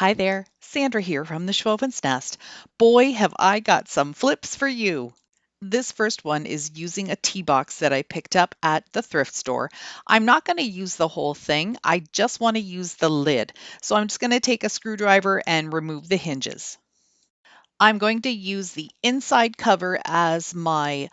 Hi there, Sandra here from the Schwowin's Nest. Boy, have I got some flips for you. This first one is using a tea box that I picked up at the thrift store. I'm not going to use the whole thing, I just want to use the lid. So I'm just going to take a screwdriver and remove the hinges. I'm going to use the inside cover as my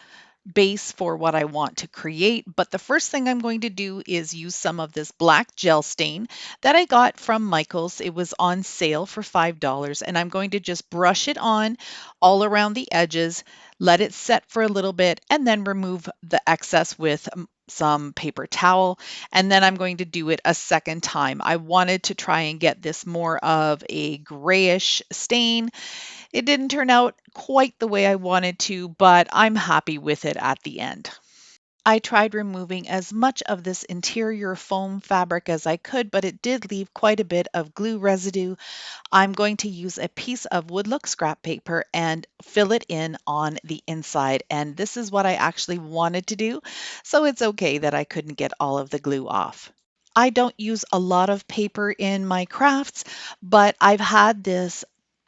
base for what I want to create. But the first thing I'm going to do is use some of this black gel stain that I got from Michael's. It was on sale for $5, and I'm going to just brush it on all around the edges, let it set for a little bit, and then remove the excess with some paper towel. And then I'm going to do it a second time. I wanted to try and get this more of a grayish stain. It didn't turn out quite the way I wanted to, but I'm happy with it at the end. I tried removing as much of this interior foam fabric as I could, but it did leave quite a bit of glue residue. I'm going to use a piece of wood look scrap paper and fill it in on the inside. And this is what I actually wanted to do, so it's okay that I couldn't get all of the glue off. I don't use a lot of paper in my crafts, but I've had this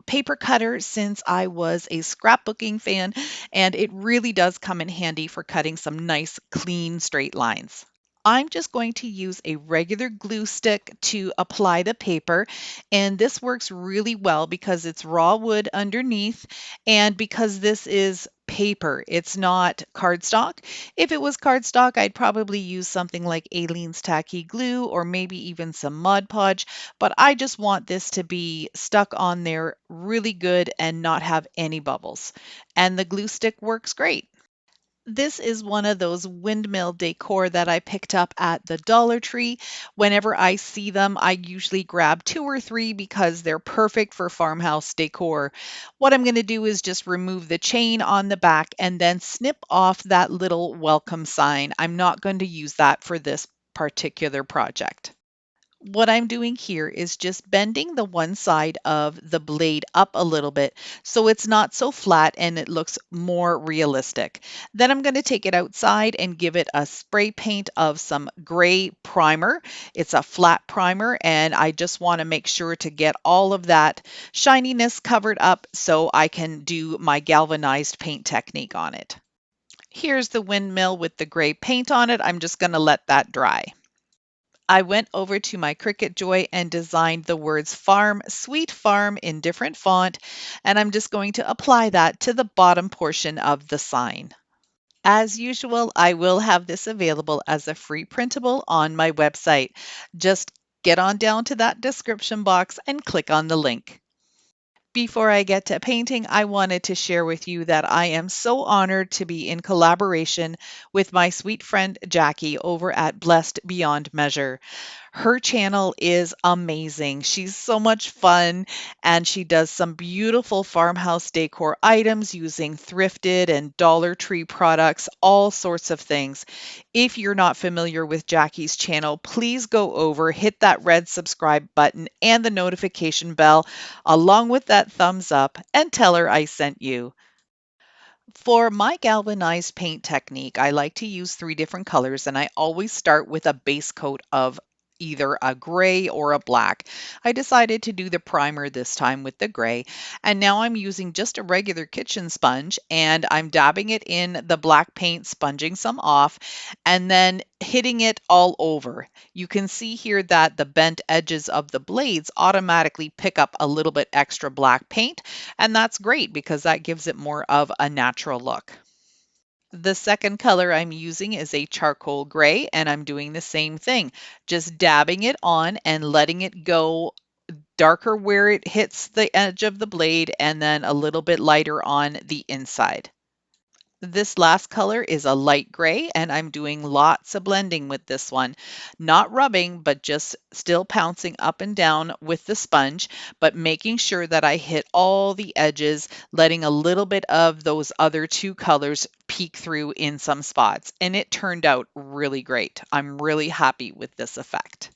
paper cutter since I was a scrapbooking fan, and it really does come in handy for cutting some nice, clean, straight lines. I'm just going to use a regular glue stick to apply the paper, and this works really well because it's raw wood underneath and because this is paper, it's not cardstock. If it was cardstock, I'd probably use something like Aleene's Tacky Glue or maybe even some Mod Podge, but I just want this to be stuck on there really good and not have any bubbles. And the glue stick works great. This is one of those windmill decor that I picked up at the Dollar Tree. Whenever I see them, I usually grab two or three because they're perfect for farmhouse decor. What I'm going to do is just remove the chain on the back and then snip off that little welcome sign. I'm not going to use that for this particular project. What I'm doing here is just bending the one side of the blade up a little bit so it's not so flat and it looks more realistic. Then I'm going to take it outside and give it a spray paint of some gray primer. It's a flat primer, and I just want to make sure to get all of that shininess covered up so I can do my galvanized paint technique on it. Here's the windmill with the gray paint on it. I'm just going to let that dry. I went over to my Cricut Joy and designed the words farm, sweet farm in different font, and I'm just going to apply that to the bottom portion of the sign. As usual, I will have this available as a free printable on my website. Just get on down to that description box and click on the link. Before I get to painting, I wanted to share with you that I am so honored to be in collaboration with my sweet friend Jackie over at Blessed Beyond Measure. Her channel is amazing. She's so much fun, and she does some beautiful farmhouse decor items using thrifted and Dollar Tree products, all sorts of things. If you're not familiar with Jackie's channel, please go over, hit that red subscribe button and the notification bell, along with that thumbs up, and tell her I sent you. For my galvanized paint technique, I like to use three different colors, and I always start with a base coat of either a gray or a black. I decided to do the primer this time with the gray, and now I'm using just a regular kitchen sponge, and I'm dabbing it in the black paint, sponging some off, and then hitting it all over. You can see here that the bent edges of the blades automatically pick up a little bit extra black paint, and that's great because that gives it more of a natural look. The second color I'm using is a charcoal gray, and I'm doing the same thing, just dabbing it on and letting it go darker where it hits the edge of the blade and then a little bit lighter on the inside. This last color is a light gray, and I'm doing lots of blending with this one. Not rubbing, but just still pouncing up and down with the sponge, but making sure that I hit all the edges, letting a little bit of those other two colors peek through in some spots. And it turned out really great. I'm really happy with this effect.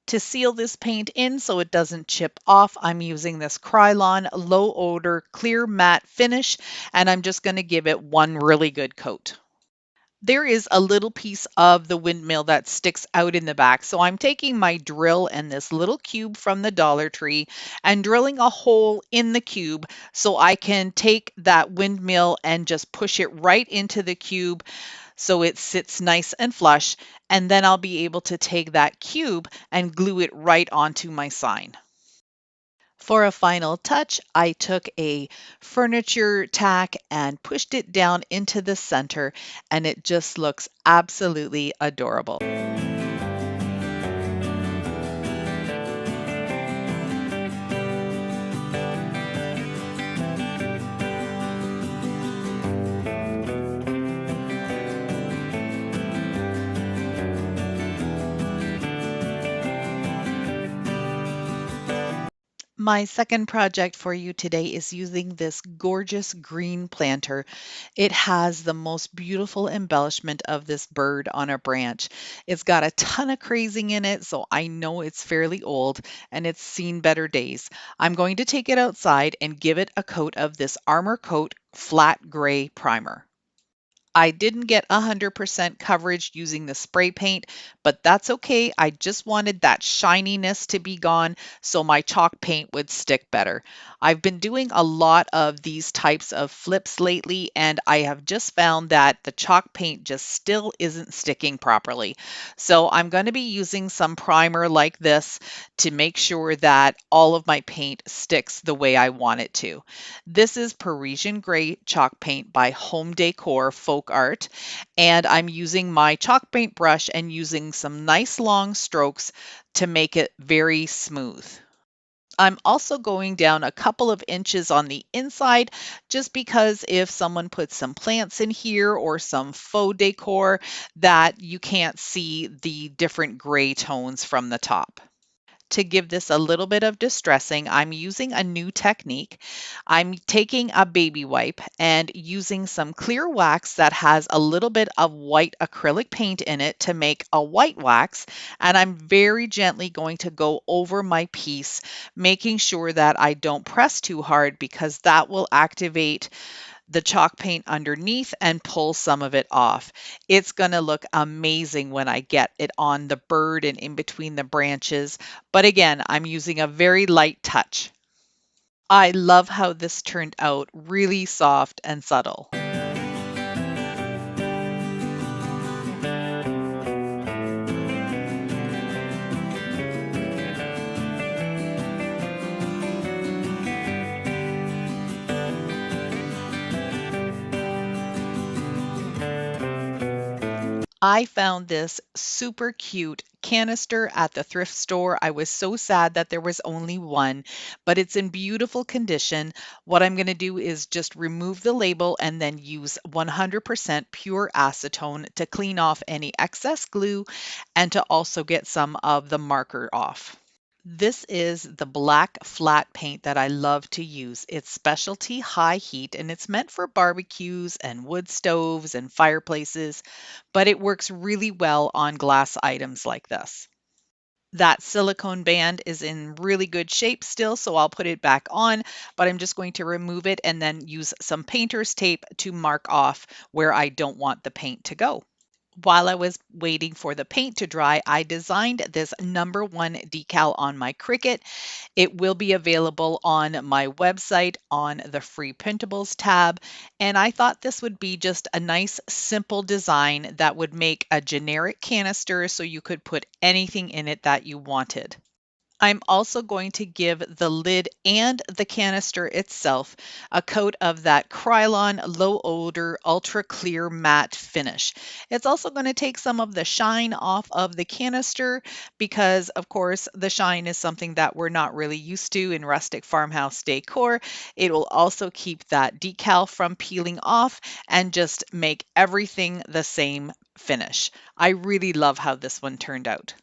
To seal this paint in so it doesn't chip off, I'm using this Krylon low odor clear matte finish, and I'm just going to give it one really good coat. There is a little piece of the windmill that sticks out in the back. So I'm taking my drill and this little cube from the Dollar Tree and drilling a hole in the cube so I can take that windmill and just push it right into the cube so it sits nice and flush. And then I'll be able to take that cube and glue it right onto my sign. For a final touch, I took a furniture tack and pushed it down into the center, and it just looks absolutely adorable. My second project for you today is using this gorgeous green planter. It has the most beautiful embellishment of this bird on a branch. It's got a ton of crazing in it, so I know it's fairly old and it's seen better days. I'm going to take it outside and give it a coat of this Armor Coat flat gray primer. I didn't get 100% coverage using the spray paint, but that's okay. I just wanted that shininess to be gone so my chalk paint would stick better. I've been doing a lot of these types of flips lately, and I have just found that the chalk paint just still isn't sticking properly. So I'm going to be using some primer like this to make sure that all of my paint sticks the way I want it to. This is Parisian Gray Chalk Paint by Home Decor Folk Art, and I'm using my chalk paint brush and using some nice long strokes to make it very smooth. I'm also going down a couple of inches on the inside just because if someone puts some plants in here or some faux decor that you can't see the different gray tones from the top. To give this a little bit of distressing, I'm using a new technique. I'm taking a baby wipe and using some clear wax that has a little bit of white acrylic paint in it to make a white wax. And I'm very gently going to go over my piece, making sure that I don't press too hard because that will activate the chalk paint underneath and pull some of it off. It's going to look amazing when I get it on the bird and in between the branches. But again, I'm using a very light touch. I love how this turned out, really soft and subtle. I found this super cute canister at the thrift store. I was so sad that there was only one, but it's in beautiful condition. What I'm going to do is just remove the label and then use 100% pure acetone to clean off any excess glue and to also get some of the marker off. This is the black flat paint that I love to use. It's specialty high heat and it's meant for barbecues and wood stoves and fireplaces, but it works really well on glass items like this. That silicone band is in really good shape still, so I'll put it back on, but I'm just going to remove it and then use some painter's tape to mark off where I don't want the paint to go. While I was waiting for the paint to dry, I designed this #1 decal on my Cricut. It will be available on my website on the free printables tab. And I thought this would be just a nice, simple design that would make a generic canister so you could put anything in it that you wanted. I'm also going to give the lid and the canister itself a coat of that Krylon low odor ultra clear matte finish. It's also going to take some of the shine off of the canister because of course the shine is something that we're not really used to in rustic farmhouse decor. It will also keep that decal from peeling off and just make everything the same finish. I really love how this one turned out.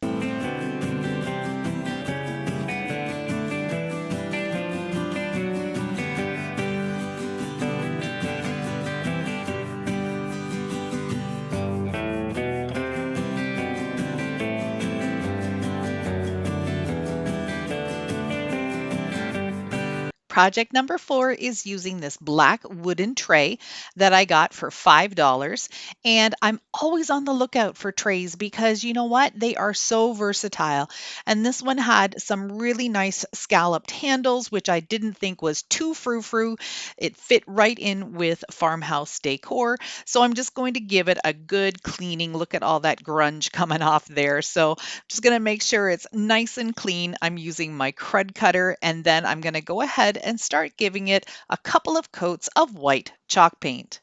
Project number 4 is using this black wooden tray that I got for $5. And I'm always on the lookout for trays because you know what? They are so versatile. And this one had some really nice scalloped handles, which I didn't think was too frou-frou. It fit right in with farmhouse decor. So I'm just going to give it a good cleaning. Look at all that grunge coming off there. So just going to make sure it's nice and clean. I'm using my crud cutter, and then I'm going to go ahead and start giving it a couple of coats of white chalk paint.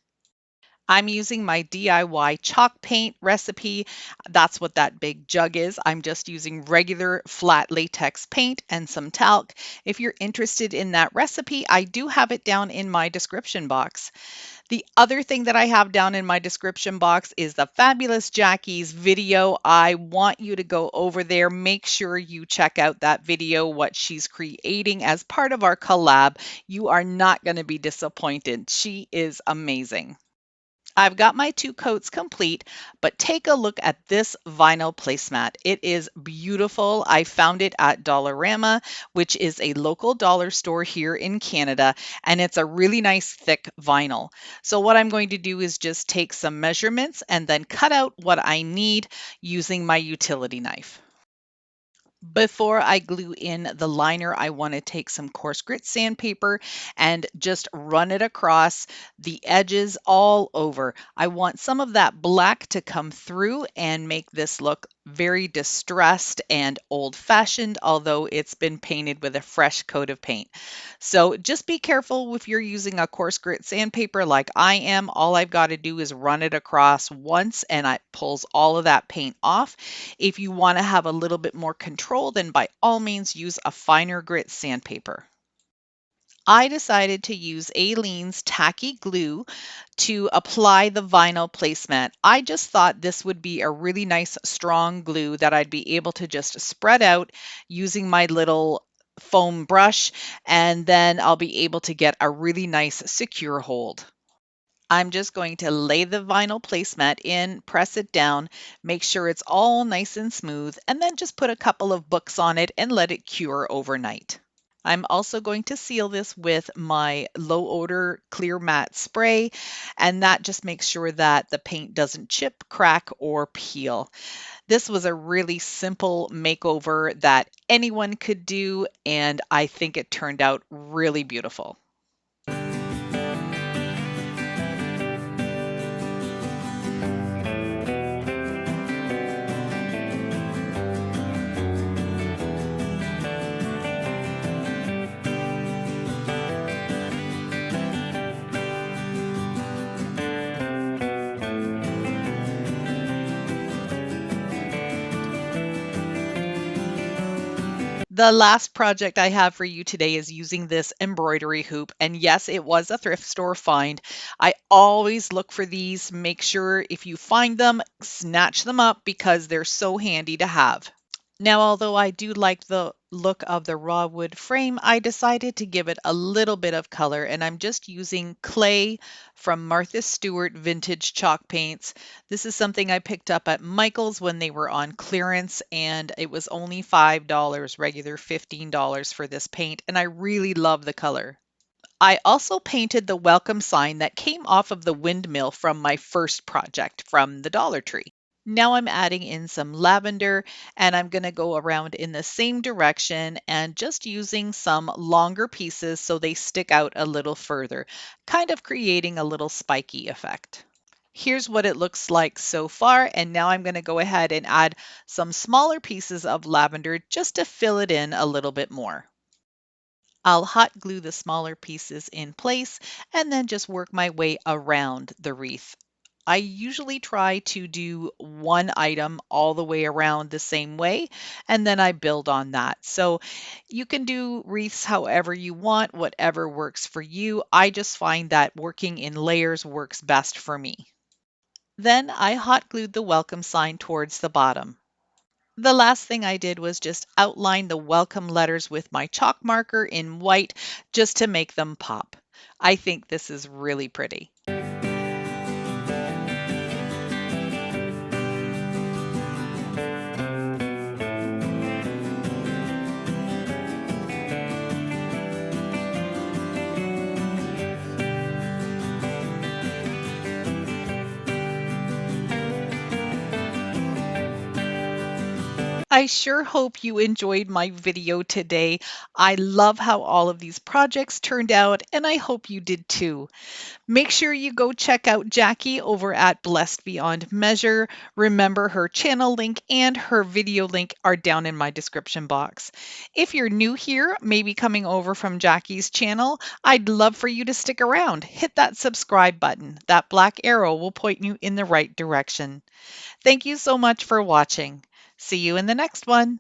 I'm using my DIY chalk paint recipe. That's what that big jug is. I'm just using regular flat latex paint and some talc. If you're interested in that recipe, I do have it down in my description box. The other thing that I have down in my description box is the fabulous Jackie's video. I want you to go over there. Make sure you check out that video, what she's creating as part of our collab. You are not going to be disappointed. She is amazing. I've got my 2 coats complete, but take a look at this vinyl placemat. It is beautiful. I found it at Dollarama, which is a local dollar store here in Canada, and it's a really nice thick vinyl. So what I'm going to do is just take some measurements and then cut out what I need using my utility knife. Before I glue in the liner, I want to take some coarse grit sandpaper and just run it across the edges all over. I want some of that black to come through and make this look very distressed and old-fashioned, although it's been painted with a fresh coat of paint. So just be careful if you're using a coarse grit sandpaper like I am. All I've got to do is run it across once and it pulls all of that paint off. If you want to have a little bit more control, then by all means use a finer grit sandpaper. I decided to use Aleene's tacky glue to apply the vinyl placemat. I just thought this would be a really nice strong glue that I'd be able to just spread out using my little foam brush, and then I'll be able to get a really nice secure hold. I'm just going to lay the vinyl placemat in, press it down, make sure it's all nice and smooth, and then just put a couple of books on it and let it cure overnight. I'm also going to seal this with my low odor clear matte spray, and that just makes sure that the paint doesn't chip, crack, or peel. This was a really simple makeover that anyone could do, and I think it turned out really beautiful. The last project I have for you today is using this embroidery hoop. And yes, it was a thrift store find. I always look for these. Make sure if you find them, snatch them up because they're so handy to have. Now, although I do like the look of the raw wood frame, I decided to give it a little bit of color, and I'm just using clay from Martha Stewart vintage chalk paints. This is something I picked up at Michael's when they were on clearance, and it was only $5, regular $15 for this paint, and I really love the color. I also painted the welcome sign that came off of the windmill from my first project from the Dollar Tree. Now I'm adding in some lavender, and I'm going to go around in the same direction and just using some longer pieces so they stick out a little further, kind of creating a little spiky effect. Here's what it looks like so far, and now I'm going to go ahead and add some smaller pieces of lavender just to fill it in a little bit more. I'll hot glue the smaller pieces in place and then just work my way around the wreath. I usually try to do one item all the way around the same way, and then I build on that. So you can do wreaths however you want, whatever works for you. I just find that working in layers works best for me. Then I hot glued the welcome sign towards the bottom. The last thing I did was just outline the welcome letters with my chalk marker in white just to make them pop. I think this is really pretty. I sure hope you enjoyed my video today. I love how all of these projects turned out, and I hope you did too. Make sure you go check out Jackie over at Blessed Beyond Measure. Remember, her channel link and her video link are down in my description box. If you're new here, maybe coming over from Jackie's channel, I'd love for you to stick around. Hit that subscribe button. That black arrow will point you in the right direction. Thank you so much for watching. See you in the next one.